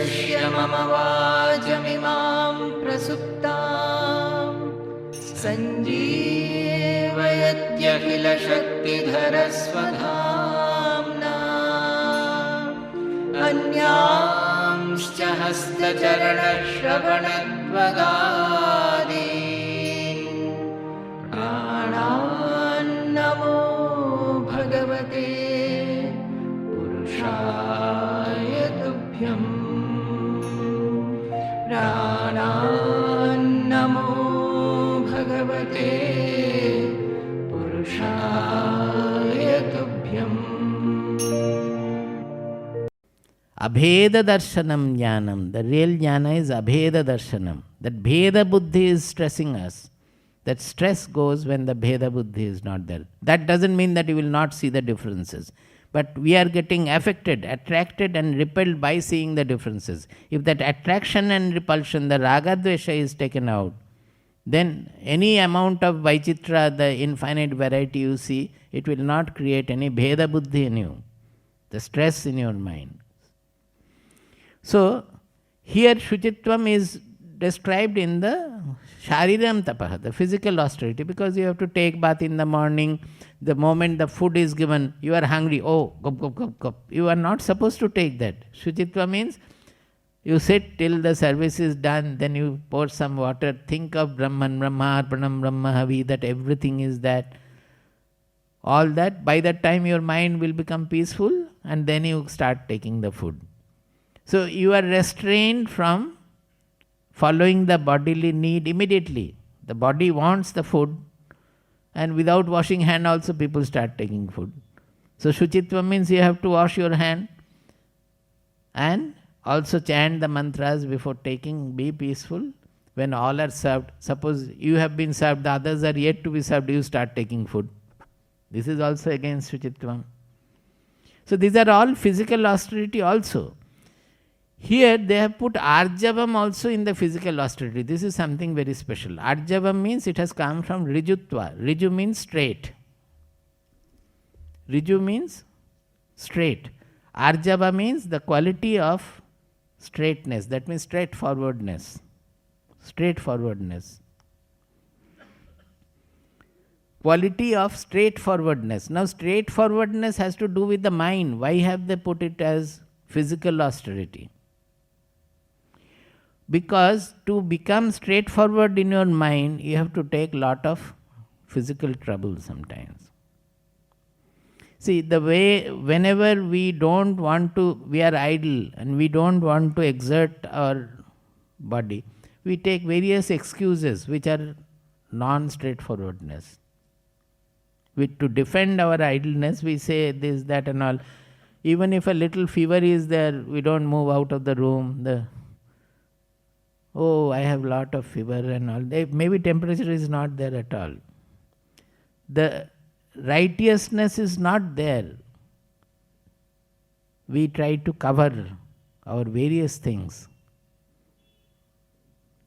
उपविश्य मम वाचमिमां प्रसुप्तां सञ्जीवयत्यखिलशक्तिधरस्वधाम्ना अन्यांश्च हस्तचरणश्रवणत्वगादीन् प्राणान्नमो भगवते पुरुषाय तुभ्यं। प्राणान्नमो भगवते पुरुषाय तुभ्यम्। Abheda darshanam jnanam. The real jnana is abheda darshanam. That bheda buddhi is stressing us. That stress goes when the bheda buddhi is not there. That doesn't mean that you will not see the differences. But we are getting affected, attracted and repelled by seeing the differences. If that attraction and repulsion, the raga dvesha is taken out, then any amount of Vaichitra, the infinite variety you see, it will not create any bheda buddhi in you, the stress in your mind. So, here Shuchitvam is described in the Shariram Tapaha, the physical austerity, because you have to take bath in the morning. The moment the food is given, you are hungry. Oh, gup, gup, gup, gup. You are not supposed to take that. Shuchitva means you sit till the service is done, then you pour some water, think of Brahman, Brahma, Arpanam, Brahma, Havi, that everything is that. All that, by that time your mind will become peaceful and then you start taking the food. So you are restrained from following the bodily need immediately. The body wants the food, and without washing hand also people start taking food. So Shuchitva means you have to wash your hand and also chant the mantras before taking, be peaceful. When all are served, suppose you have been served, the others are yet to be served, you start taking food. This is also against Shuchitvam. So these are all physical austerity also. Here they have put Arjavam also in the physical austerity. This is something very special. Arjavam means it has come from Rijutva. Riju means straight. Riju means straight. Arjava means the quality of straightness. That means straightforwardness. Straightforwardness. Quality of straightforwardness. Now straightforwardness has to do with the mind. Why have they put it as physical austerity? Because to become straightforward in your mind, you have to take lot of physical trouble sometimes. See, the way, whenever we don't want to, we are idle and we don't want to exert our body, we take various excuses which are non-straightforwardness. To defend our idleness, we say this, that and all. Even if a little fever is there, we don't move out of the room. I have lot of fever and all. Maybe temperature is not there at all. The righteousness is not there. We try to cover our various things.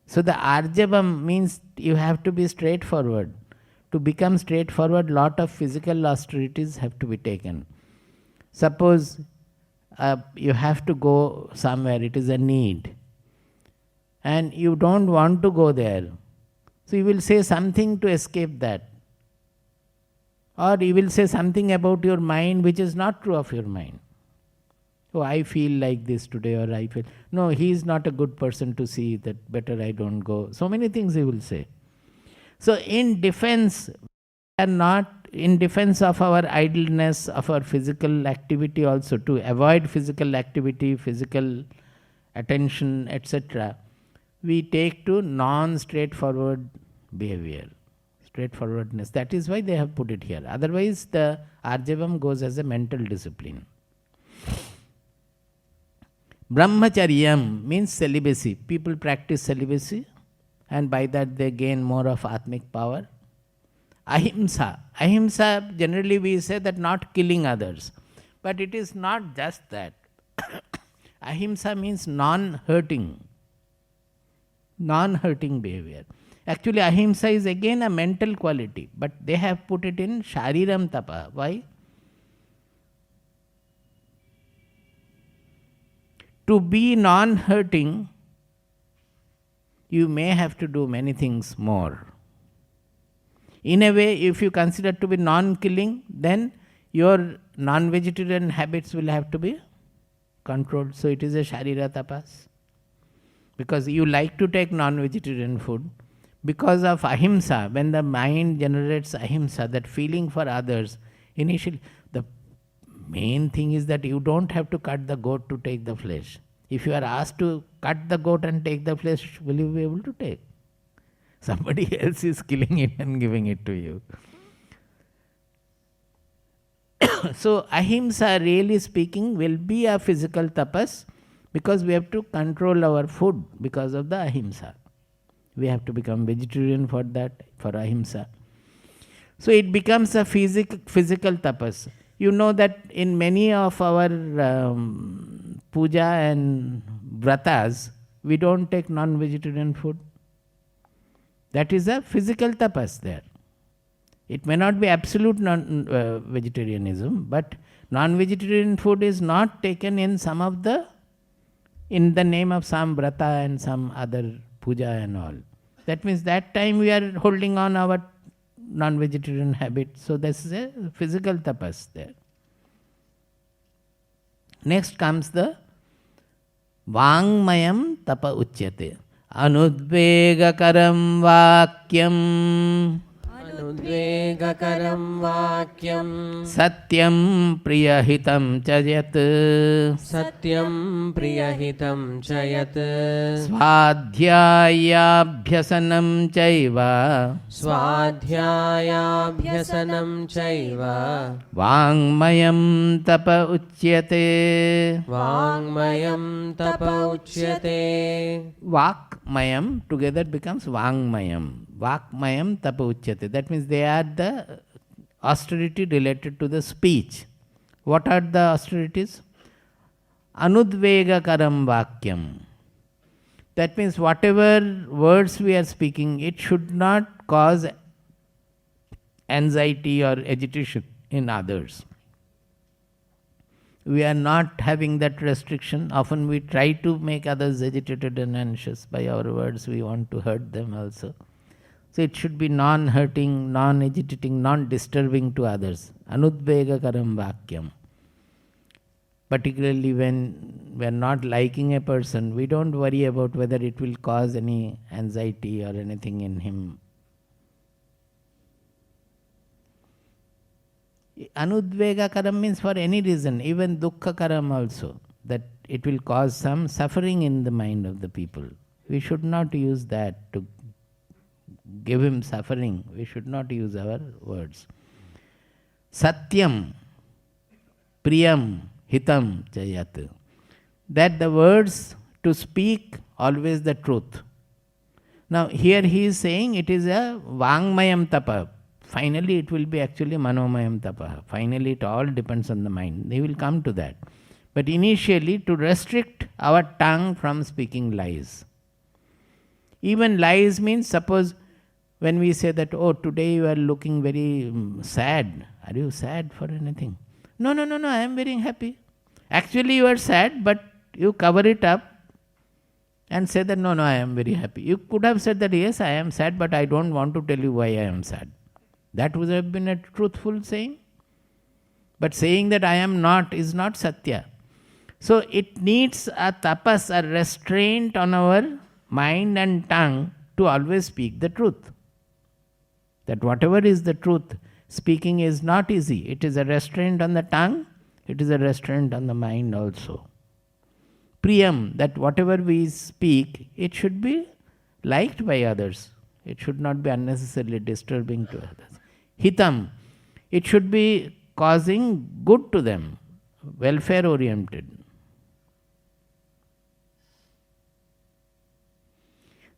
So the Arjavam means you have to be straightforward. To become straightforward, lot of physical austerities have to be taken. Suppose you have to go somewhere, it is a need, and you don't want to go there. So you will say something to escape that. Or you will say something about your mind which is not true of your mind. Oh, I feel like this today, or I feel, no, he is not a good person to see, that better I don't go. So many things you will say. So in defense, we are not in defense of our idleness, of our physical activity also, to avoid physical activity, physical attention, etc., we take to non-straightforward behavior, straightforwardness. That is why they have put it here. Otherwise, the Arjavam goes as a mental discipline. Brahmacharyam means celibacy. People practice celibacy, and by that they gain more of Atmic power. Ahimsa. Ahimsa, generally we say that not killing others. But it is not just that. Ahimsa means non-hurting. Non-hurting behavior. Actually, ahimsa is again a mental quality, but they have put it in Shariram Tapa. Why? To be non-hurting, you may have to do many things more. In a way, if you consider to be non-killing, then your non-vegetarian habits will have to be controlled. So it is a Sharira tapas. Because you like to take non-vegetarian food, because of ahimsa, when the mind generates ahimsa, that feeling for others, initially, the main thing is that you don't have to cut the goat to take the flesh. If you are asked to cut the goat and take the flesh, will you be able to take? Somebody else is killing it and giving it to you. So ahimsa, really speaking, will be a physical tapas, because we have to control our food because of the ahimsa. We have to become vegetarian for that, for ahimsa. So it becomes a physical tapas. You know that in many of our puja and vratas, we don't take non-vegetarian food. That is a physical tapas there. It may not be absolute vegetarianism, but non-vegetarian food is not taken in some of the, in the name of some vrata and some other puja and all. That means that time we are holding on our non-vegetarian habit. So this is a physical tapas there. Next comes the Vangmayam tapa uchyate. Anudvegakaram vakyam. Anudvegakaram vakyam. Satyam priyahitam chayat. Satyam priyahitam chayat. Svadhyayabhyasanam chaiva. Svadhyayabhyasanam chaiva. Vangmayam tapa uchyate. Vangmayam tapa uchyate. Vakmayam together becomes Vangmayam. Vakmayam tapa uchyate. That means they are the austerity related to the speech. What are the austerities? Anudvegakaram vakyam. That means whatever words we are speaking, it should not cause anxiety or agitation in others. We are not having that restriction. Often we try to make others agitated and anxious by our words. We want to hurt them also. So it should be non-hurting, non-agitating, non-disturbing to others. Anudvegakaram vakyam. Particularly when we are not liking a person, we don't worry about whether it will cause any anxiety or anything in him. Anudvegakaram means for any reason, even dukkakaram also, that it will cause some suffering in the mind of the people. We should not use that to give him suffering. We should not use our words. Satyam, priyam, hitam, chayat. That the words to speak always the truth. Now here he is saying it is a Vangmayam tapa. Finally it will be actually Manomayam tapa. Finally it all depends on the mind. They will come to that. But initially to restrict our tongue from speaking lies. Even lies means, suppose when we say that, oh, today you are looking very sad. Are you sad for anything? No, I am very happy. Actually you are sad, but you cover it up and say that, no, I am very happy. You could have said that, yes, I am sad, but I don't want to tell you why I am sad. That would have been a truthful saying. But saying that I am not is not satya. So it needs a tapas, a restraint on our mind and tongue to always speak the truth. That whatever is the truth, speaking is not easy. It is a restraint on the tongue, it is a restraint on the mind also. Priyam, that whatever we speak, it should be liked by others. It should not be unnecessarily disturbing to others. Hitam, it should be causing good to them, welfare oriented.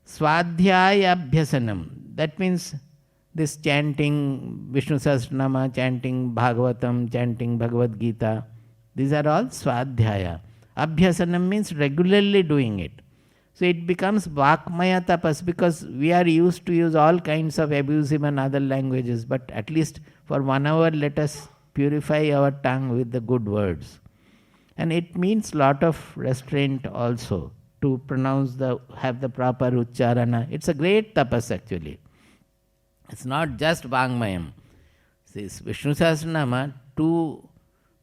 Swadhyaya abhyasanam, that means this chanting Vishnu Sahasranama, chanting Bhagavatam, chanting Bhagavad Gita, these are all swadhyaya. Abhyasanam means regularly doing it. So it becomes Vakmaya tapas, because we are used to use all kinds of abusive and other languages, but at least for 1 hour let us purify our tongue with the good words. And it means lot of restraint also to have the proper ucharana. It's a great tapas actually. It's not just Vangmayam. This Vishnu Sahasranama, to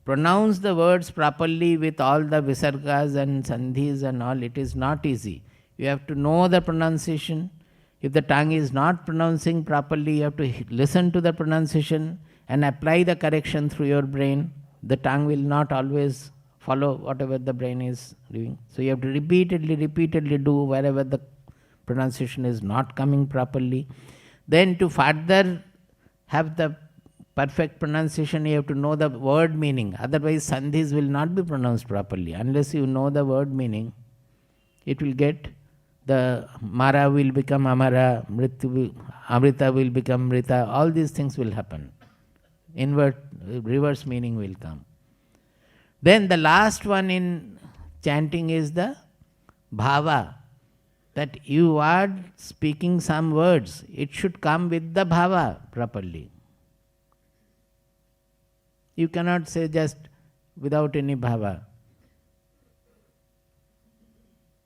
pronounce the words properly with all the visargas and sandhis and all, it is not easy. You have to know the pronunciation. If the tongue is not pronouncing properly, you have to listen to the pronunciation and apply the correction through your brain. The tongue will not always follow whatever the brain is doing. So you have to repeatedly do wherever the pronunciation is not coming properly. Then to further have the perfect pronunciation, you have to know the word meaning. Otherwise, sandhis will not be pronounced properly. Unless you know the word meaning, it will get, the Mara will become Amara, Amrita will become Mrita. All these things will happen. Reverse meaning will come. Then the last one in chanting is the bhava. That you are speaking some words, it should come with the bhava properly. You cannot say just without any bhava.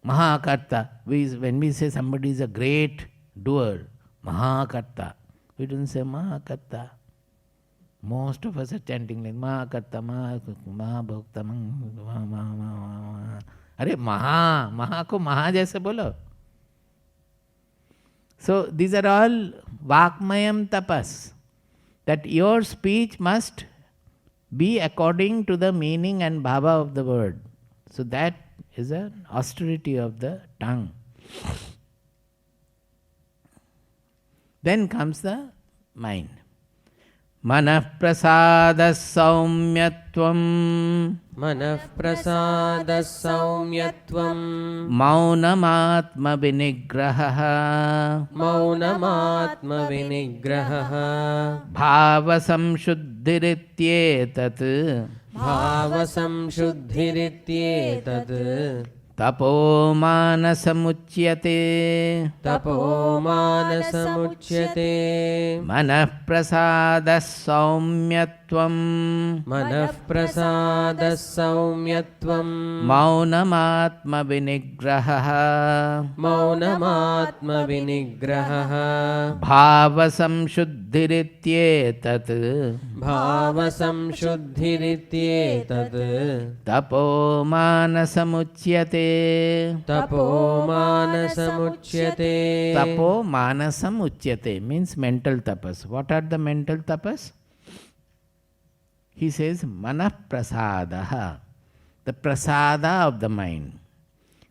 Mahakarta. When we say somebody is a great doer, Mahakarta, we don't say Mahakarta. Most of us are chanting like Mahakarta, Mahabhokta, Are Maha ko Maha jaise bolo. So these are all Vakmayam tapas. That your speech must be according to the meaning and bhava of the word. So that is an austerity of the tongue. Then comes the mind. Manah prasada saumyatvam. Manah prasada saumyatvam. Maunamatma vinigraha. Maunamatma vinigraha. Bhava samshuddhirityetat. Bhava samshuddhirityetat. Tapo manasamuchyate. Tapo manasamuchyate. Manah prasada saumyatvam. Manah prasada saumyatvam. Maunamatma vinigraha. Maunamatma vinigraha. Bhava samshuddhirityetat. Bhava samshuddhirityetat. Tapo manasamuchyate. Tapo manasamuchyate. Tapo manasam uchyate means mental tapas. What are the mental tapas? He says manah prasadaha, the prasada of the mind.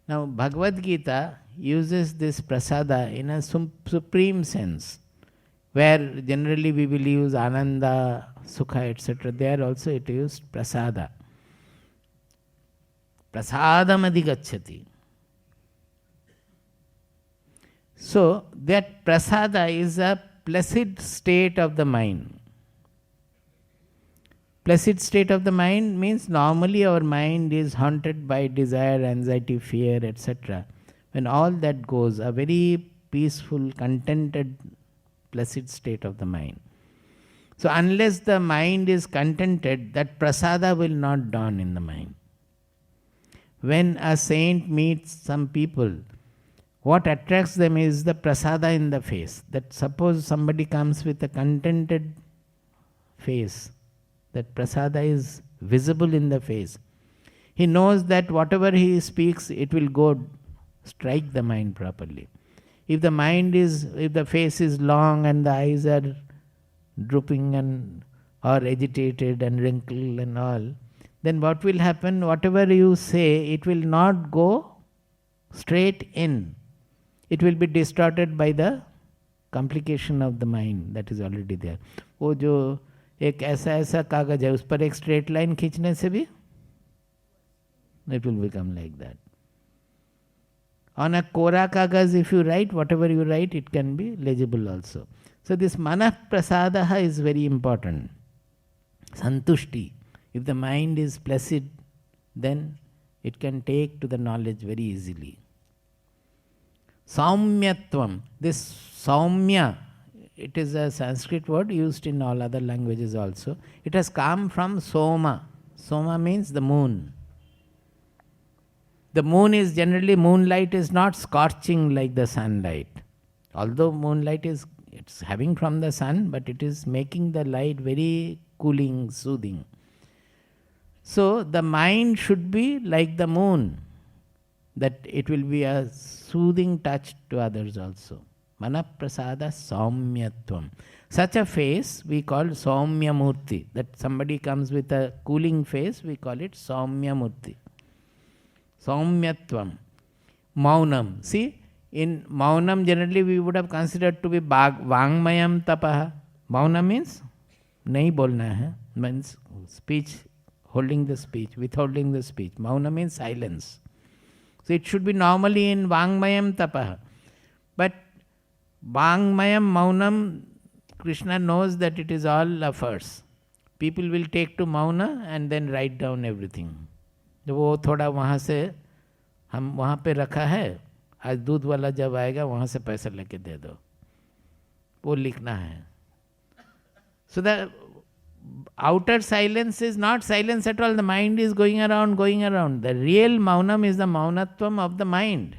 Now Bhagavad Gita uses this prasada in a supreme sense, where generally we will use ananda, sukha, etc. There also it used prasada. Prasadam adhigacchati. So that prasada is a placid state of the mind. Placid state of the mind means normally our mind is haunted by desire, anxiety, fear, etc. When all that goes, a very peaceful, contented, placid state of the mind. So unless the mind is contented, that prasada will not dawn in the mind. When a saint meets some people, what attracts them is the prasada in the face. That suppose somebody comes with a contented face, that prasada is visible in the face. He knows that whatever he speaks, it will go strike the mind properly. If the face is long and the eyes are drooping or agitated and wrinkled and all, then what will happen? Whatever you say, it will not go straight in. It will be distorted by the complication of the mind that is already there. वो जो एक ऐसा कागज है, उस पर एक straight line खींचने से भी it will become like that. On a kora kagaz, if you write, whatever you write, it can be legible also. So this manah prasadaha is very important. Santushti. If the mind is placid, then it can take to the knowledge very easily. Saumyatvam. This saumya, it is a Sanskrit word used in all other languages also. It has come from soma. Soma means the moon. The moon is generally, moonlight is not scorching like the sunlight. Although moonlight is, it's having from the sun, but it is making the light very cooling, soothing. So the mind should be like the moon, that it will be a soothing touch to others also. Manaprasada saumyatvam. Such a face we call Saumya Murti. That somebody comes with a cooling face, we call it Saumya Murti. Saumyatvam. Maunam. See, in Maunam generally we would have considered to be Vangmayam Tapaha. Mauna means nahi bolna hai, means speech, holding the speech, withholding the speech. Mauna means silence. So it should be normally in Vangmayam Tapaha. But Vangmayam, Maunam, Krishna knows that it is all a farce. People will take to Mauna and then write down everything. वो थोड़ा वहाँ से हम वहाँ पे रखा है, आज दूध वाला जब आएगा वहाँ से पैसा लेके दे दो, वो लिखना है. So the outer silence is not silence at all. The mind is going around. The real maunam is the maunatvam of the mind,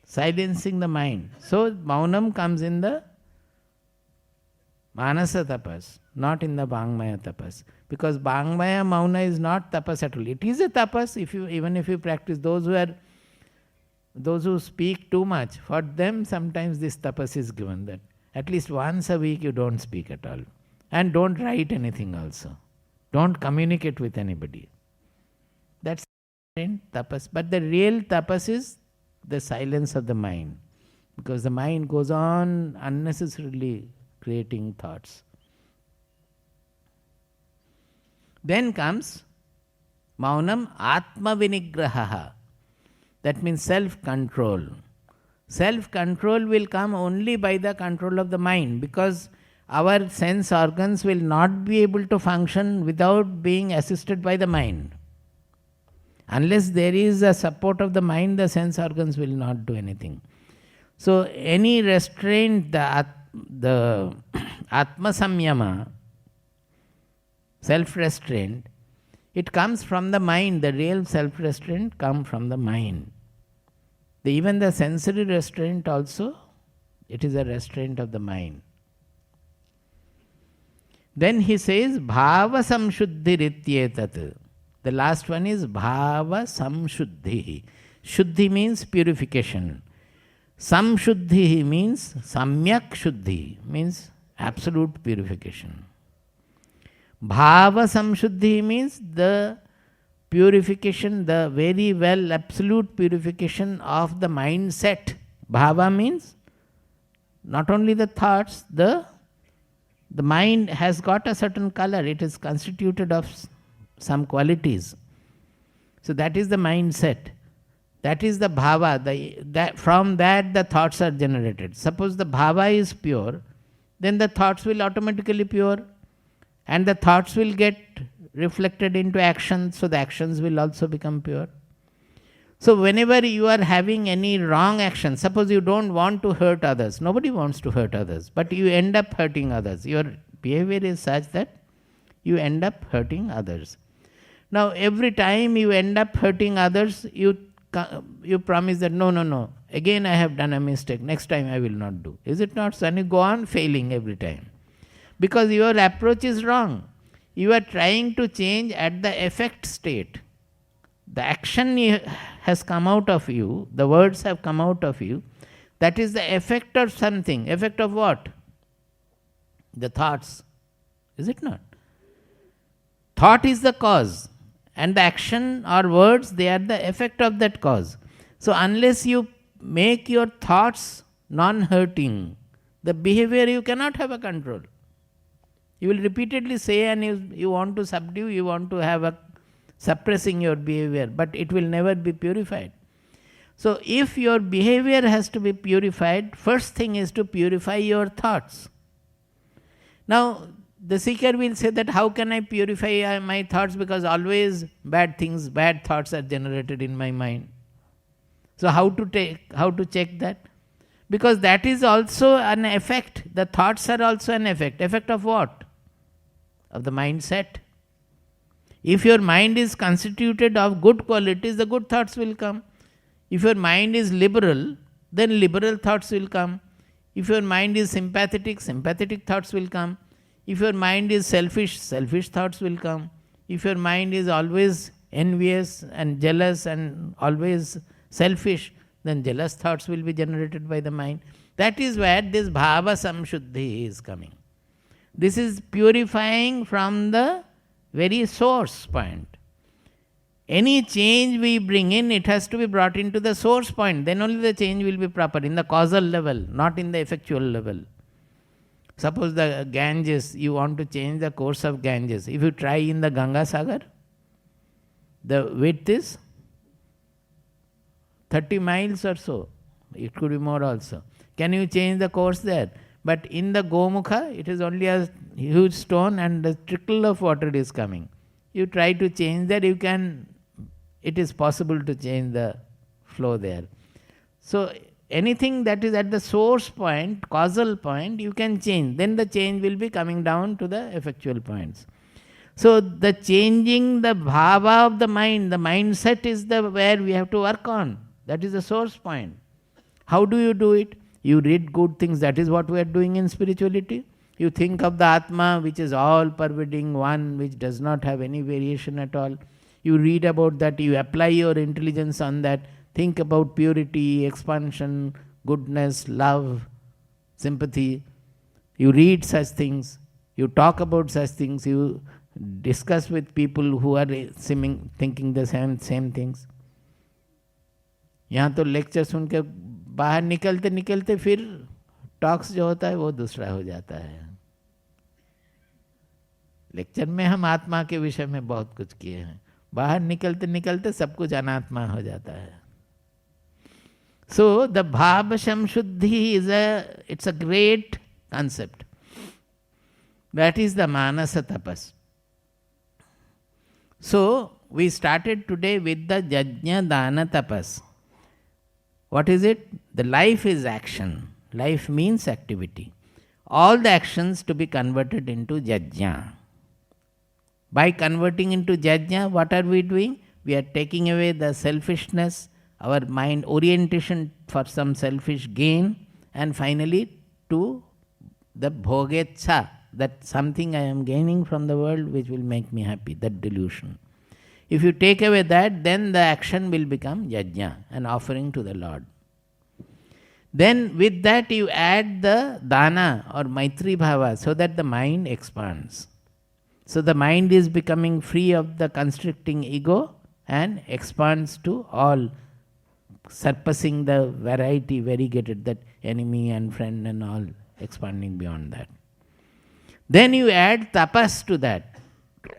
silencing the mind. So maunam comes in the manasa tapas, not in the Vangmaya tapas. Because Vangmaya mauna is not tapas at all. It is a tapas even if you practice. Those who speak too much, for them sometimes this tapas is given, that at least once a week you don't speak at all. And don't write anything also. Don't communicate with anybody. That's tapas. But the real tapas is the silence of the mind. Because the mind goes on unnecessarily creating thoughts. Then comes Maunam Atma Vinigraha. That means self-control. Self-control will come only by the control of the mind, because our sense organs will not be able to function without being assisted by the mind. Unless there is a support of the mind, the sense organs will not do anything. So any restraint, the Atma Samyama, self-restraint, it comes from the mind. The real self-restraint comes from the mind. Even the sensory restraint also, it is a restraint of the mind. Then he says, Bhava Samshuddhi Rityetat. The last one is Bhava Samshuddhi. Shuddhi means purification. Samshuddhi means Samyak Shuddhi, means absolute purification. Bhava Samshuddhi means the purification, the very well absolute purification of the mindset. Bhava means not only the thoughts, the mind has got a certain color. It is constituted of some qualities. So that is the mindset. That is the bhava. From that the thoughts are generated. Suppose the bhava is pure, then the thoughts will automatically pure. And the thoughts will get reflected into actions, so the actions will also become pure. So whenever you are having any wrong action, suppose you don't want to hurt others, nobody wants to hurt others, but you end up hurting others. Your behavior is such that you end up hurting others. Now every time you end up hurting others, you promise that no, again I have done a mistake, next time I will not do. Is it not so? And you go on failing every time. Because your approach is wrong. You are trying to change at the effect state. The action has come out of you, the words have come out of you, that is the effect of something. Effect of what? The thoughts. Is it not? Thought is the cause, and the action or words, they are the effect of that cause. So unless you make your thoughts non-hurting, the behavior you cannot have a control. You will repeatedly say, and you want to subdue, you want to have a suppressing your behavior, but it will never be purified. So if your behavior has to be purified, first thing is to purify your thoughts. Now the seeker will say that how can I purify my thoughts, because always bad thoughts are generated in my mind. So how to check that? Because that is also an effect. The thoughts are also an effect. Effect of what? Of the mindset. If your mind is constituted of good qualities, the good thoughts will come. If your mind is liberal, then liberal thoughts will come. If your mind is sympathetic, sympathetic thoughts will come. If your mind is selfish, selfish thoughts will come. If your mind is always envious and jealous and always selfish, then jealous thoughts will be generated by the mind. That is where this bhava samshuddhi is coming. This is purifying from the very source point. Any change we bring in, it has to be brought into the source point. Then only the change will be proper, in the causal level, not in the effectual level. Suppose the Ganges, you want to change the course of Ganges. If you try in the Ganga Sagar, the width is 30 miles or so. It could be more also. Can you change the course there? But in the Gomukha, it is only a huge stone and the trickle of water is coming. You try to change that, it is possible to change the flow there. So anything that is at the source point, causal point, you can change. Then the change will be coming down to the effectual points. So the changing the bhava of the mindset is where we have to work on. That is the source point. How do you do it? You read good things. That is what we are doing in spirituality. You think of the Atma, which is all pervading, one which does not have any variation at all. You read about that, you apply your intelligence on that. Think about purity, expansion, goodness, love, sympathy. You read such things. You talk about such things. You discuss with people who are thinking the same things. यहाँ तो lecture सुन के बाहर निकलते निकलते फिर talks जो होता है वो दूसरा हो जाता है. लेक्चर में हम आत्मा के विषय में बहुत कुछ किए हैं, बाहर निकलते निकलते सब कुछ अनात्मा हो जाता है. So the bhava samshuddhi it's a great concept. That is the manasa tapas. So we started today with the jajna dana tapas. What is it? The life is action. Life means activity. All the actions to be converted into jajna. By converting into jajna, what are we doing? We are taking away the selfishness, our mind orientation for some selfish gain, and finally to the bhogetsa, that something I am gaining from the world which will make me happy, that delusion. If you take away that, then the action will become yajna, an offering to the Lord. Then with that you add the dana or maitri bhava, so that the mind expands. So the mind is becoming free of the constricting ego and expands to all, surpassing the variety, variegated, that enemy and friend and all, expanding beyond that. Then you add tapas to that.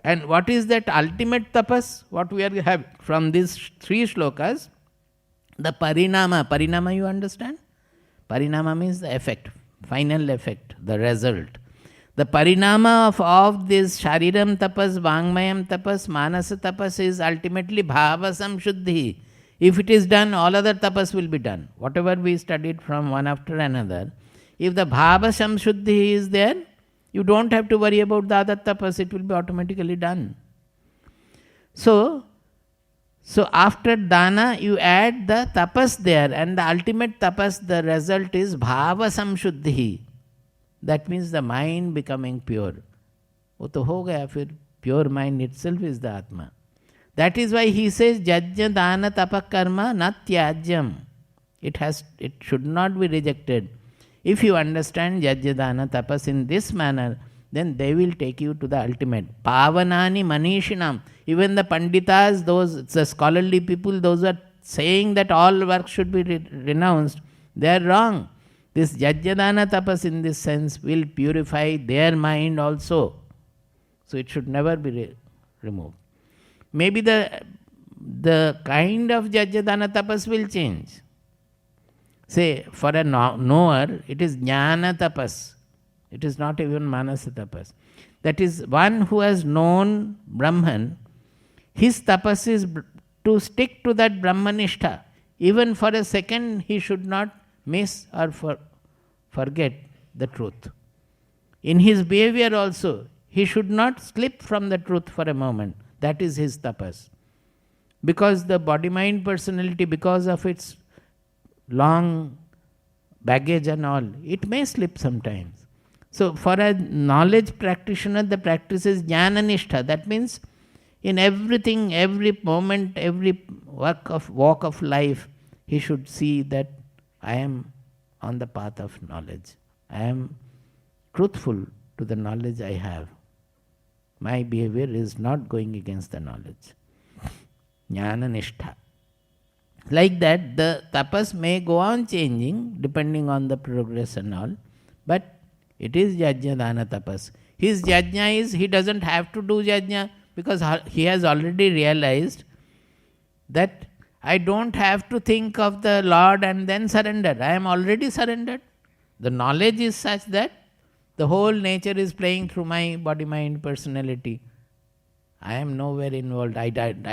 And what is that ultimate tapas? What we are having from these three shlokas? The parinama. Parinama you understand? Parinama means the effect, final effect, the result. The parinama of this shariram tapas, vangmayam tapas, manasa tapas is ultimately bhava samshuddhi. If it is done, all other tapas will be done. Whatever we studied from one after another, if the bhava samshuddhi is there, you don't have to worry about the other tapas, it will be automatically done. So after dana, you add the tapas there, and the ultimate tapas, the result is bhava samshuddhi. That means the mind becoming pure. वो तो हो गया फिर, pure mind itself is the Atma. That is why he says, Jajna dana tapa karma na tyajyam. It should not be rejected. If you understand Jajna dana tapas in this manner, then they will take you to the ultimate. Pavanani manishinam. Even the panditas, those the scholarly people, those who are saying that all work should be renounced, they are wrong. This Jajna tapas in this sense will purify their mind also. So it should never be removed. Maybe the kind of Jajna tapas will change. Say, for a knower, it is Jnana tapas. It is not even Manasa tapas. That is, one who has known Brahman, his tapas is to stick to that Brahmanishtha. Even for a second, he should not miss or forget the truth. In his behavior also, he should not slip from the truth for a moment. That is his tapas. Because the body-mind personality, because of its long baggage and all, it may slip sometimes. So for a knowledge practitioner, the practice is jnana nishtha. That means in everything, every moment, every walk of life, he should see that I am on the path of knowledge. I am truthful to the knowledge I have. My behavior is not going against the knowledge. Jnana nishtha. Like that, the tapas may go on changing depending on the progress and all, but it is yajna dana tapas. His yajna is, he doesn't have to do yajna because he has already realized that I don't have to think of the Lord and then surrender. I am already surrendered. The knowledge is such that the whole nature is playing through my body, mind, personality. I am nowhere involved. I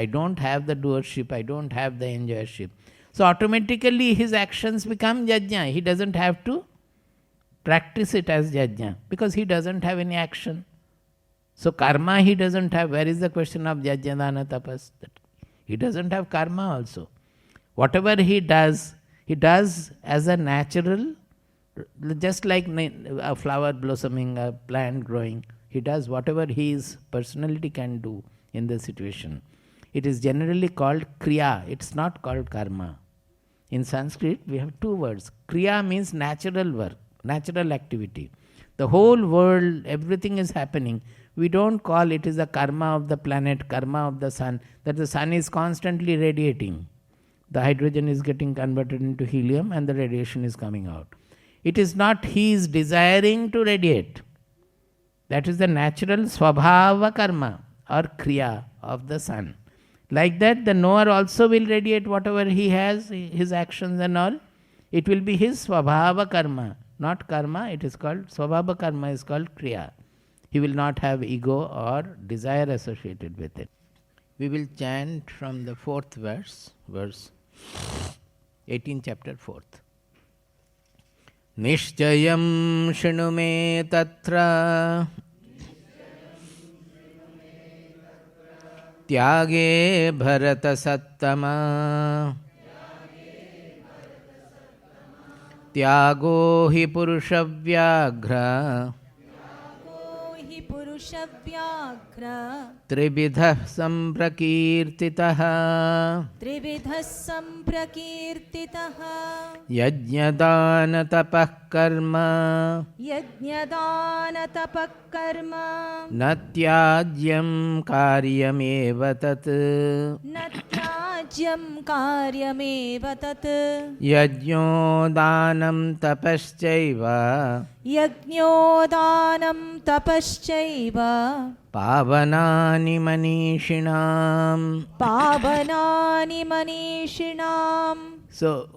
don't have the doership. I don't have the enjoyership. So automatically his actions become yajna. He doesn't have to practice it as yajna because he doesn't have any action. So karma he doesn't have. Where is the question of yajna dana tapas? He doesn't have karma also. Whatever he does as a natural, just like a flower blossoming, a plant growing. He does whatever his personality can do in the situation. It is generally called kriya. It's not called karma. In Sanskrit, we have two words. Kriya means natural work, natural activity. The whole world, everything is happening. We don't call it is the karma of the planet, karma of the sun, that the sun is constantly radiating. The hydrogen is getting converted into helium and the radiation is coming out. It is not he is desiring to radiate. That is the natural swabhava karma or kriya of the sun. Like that, the knower also will radiate whatever he has, his actions and all. It will be his swabhava karma, not karma. It is called, swabhava karma is called kriya. He will not have ego or desire associated with it. We will chant from the 4th verse 18th chapter 4th. Nishchayam shinu me tatra tyage bharata sattama tyago hi purusha vyaghra त्रिविधः सम्प्रकीर्तितः यज्ञदानतपः कर्म न त्याज्यं कार्यमेव तत् यज्ञोदानं तपश्चैव पावनानि मनीषिणाम्. So